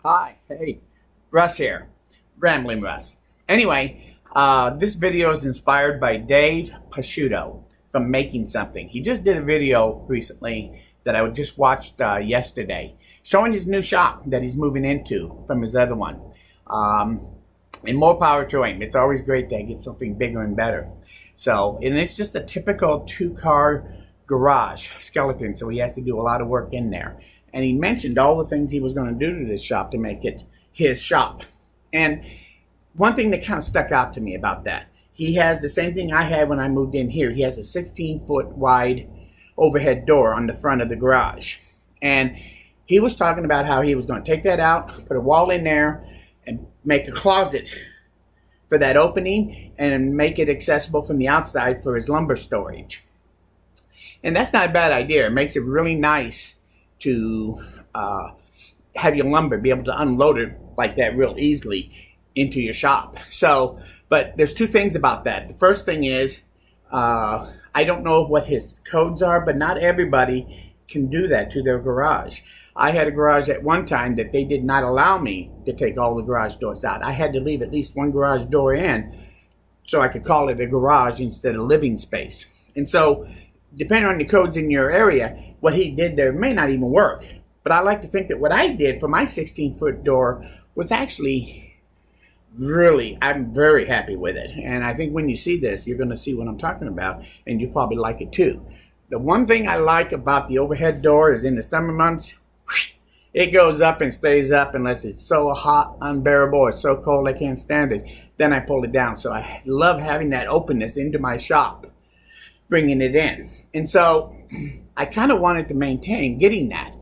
Hi, hey, Russ here, Rambling Russ. Anyway, this video is inspired by Dave Picciuto from Making Something. He just did a video recently that I just watched yesterday, showing his new shop that he's moving into from his other one. And more power to him. It's always great to get something bigger and better. So, and it's just a typical two-car garage skeleton, so he has to do a lot of work in there. And he mentioned all the things he was going to do to this shop to make it his shop. And one thing that kind of stuck out to me about that, he has the same thing I had when I moved in here. He has a 16-foot wide overhead door on the front of the garage. And he was talking about how he was going to take that out, put a wall in there, and make a closet for that opening, and make it accessible from the outside for his lumber storage. And that's not a bad idea. It makes it really nice to have your lumber be able to unload it like that real easily into your shop. So, but there's two things about that. The first thing is, I don't know what his codes are, but not everybody can do that to their garage. I had a garage at one time that they did not allow me to take all the garage doors out. I had to leave at least one garage door in so I could call it a garage instead of living space. And so, depending on the codes in your area, what he did there may not even work. But I like to think that what I did for my 16-foot door was actually really, I'm very happy with it. And I think when you see this, you're going to see what I'm talking about, and you'll probably like it too. The one thing I like about the overhead door is in the summer months, it goes up and stays up unless it's so hot, unbearable, or so cold I can't stand it. Then I pull it down. So I love having that openness into my shop, bringing it in. And so I kind of wanted to maintain getting that,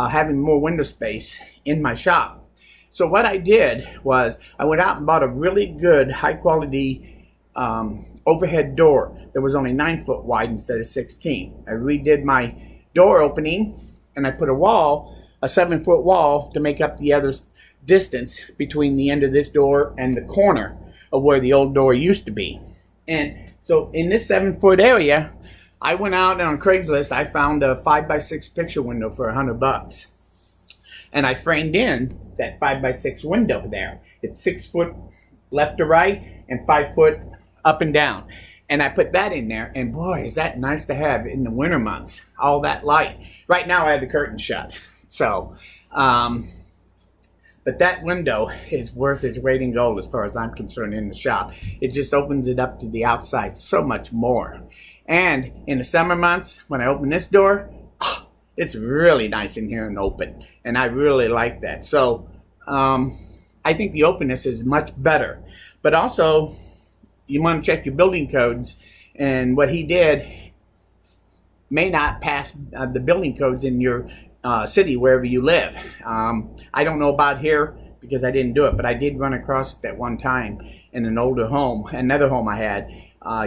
having more window space in my shop. So what I did was I went out and bought a really good high quality overhead door that was only 9 foot wide instead of 16. I redid my door opening, and I put a wall, a 7-foot wall, to make up the other distance between the end of this door and the corner of where the old door used to be. And so in this 7-foot area, I went out and on Craigslist, I found a 5x6 picture window for $100. And I framed in that 5x6 window there. It's 6 foot left to right and 5 foot up and down. And I put that in there, and boy, is that nice to have in the winter months, all that light. Right now I have the curtain shut. So, but that window is worth its weight in gold as far as I'm concerned in the shop. It just opens it up to the outside so much more. And in the summer months, when I open this door, it's really nice in here and open. And I really like that. So I think the openness is much better. But also, you want to check your building codes. And what he did may not pass the building codes in your city, wherever you live. I don't know about here because I didn't do it, but I did run across it at one time in an older home, another home I had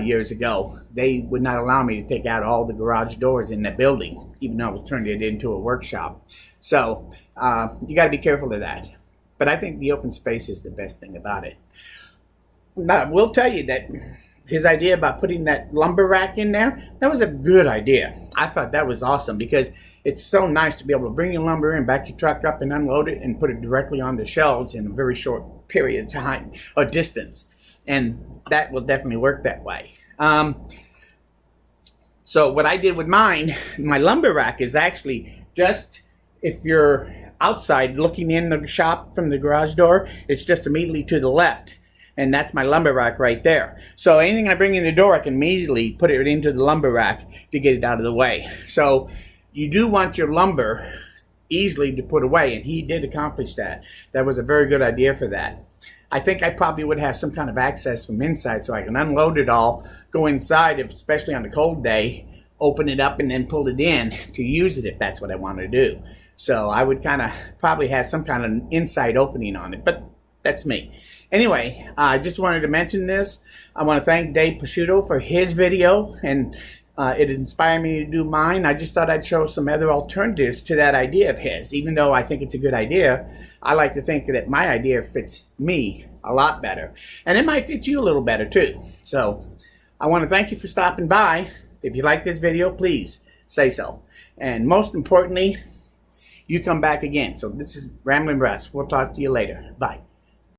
years ago. They would not allow me to take out all the garage doors in the building, even though I was turning it into a workshop. So you got to be careful of that. But I think the open space is the best thing about it. Now, I will tell you that his idea about putting that lumber rack in there, that was a good idea. I thought that was awesome because it's so nice to be able to bring your lumber in, back your truck up and unload it and put it directly on the shelves in a very short period of time or distance. And that will definitely work that way. So what I did with mine, my lumber rack is actually just, if you're outside looking in the shop from the garage door, it's just immediately to the left. And that's my lumber rack right there. So anything I bring in the door, I can immediately put it into the lumber rack to get it out of the way. So you do want your lumber easily to put away, and he did accomplish that. That was a very good idea for that. I think I probably would have some kind of access from inside so I can unload it all, go inside, especially on a cold day, open it up and then pull it in to use it if that's what I want to do. So I would kind of probably have some kind of inside opening on it, but that's me. Anyway, I just wanted to mention this. I want to thank Dave Picciuto for his video, and it inspired me to do mine. I just thought I'd show some other alternatives to that idea of his. Even though I think it's a good idea, I like to think that my idea fits me a lot better. And it might fit you a little better too. So I want to thank you for stopping by. If you like this video, please say so. And most importantly, you come back again. So this is Rambling Russ. We'll talk to you later. Bye.